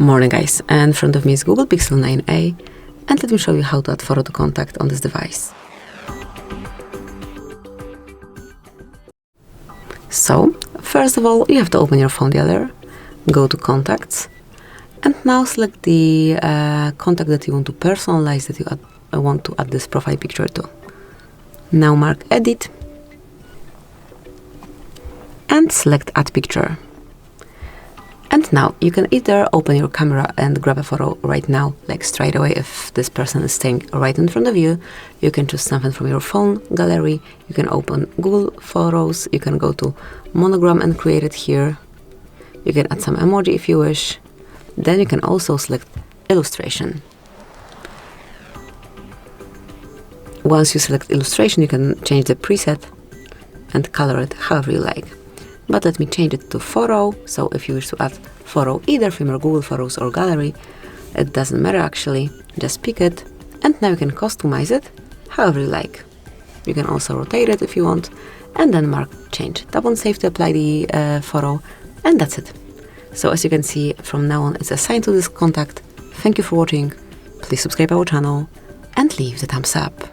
Morning guys, and in front of me is Google Pixel 9a, and let me show you how to add photo to contact on this device. So, first of all, you have to open your phone gallery, go to contacts, and now select the contact that you want to personalize, that you want to add this profile picture to. Now mark edit, and select add picture. And now you can either open your camera and grab a photo right now, like straight away if this person is staying right in front of you. You can choose something from your phone gallery. You can open Google Photos. You can go to monogram and create it here. You can add some emoji if you wish. Then you can also select illustration. Once you select illustration, you can change the preset and color it however you like. But let me change it to photo, so if you wish to add photo either from your Google Photos or gallery, it doesn't matter actually, just pick it, and now you can customize it however you like. You can also rotate it if you want, and then mark change. Tap on save to apply the photo, and that's it. So as you can see, from now on it's assigned to this contact. Thank you for watching, please subscribe our channel, and leave the thumbs up.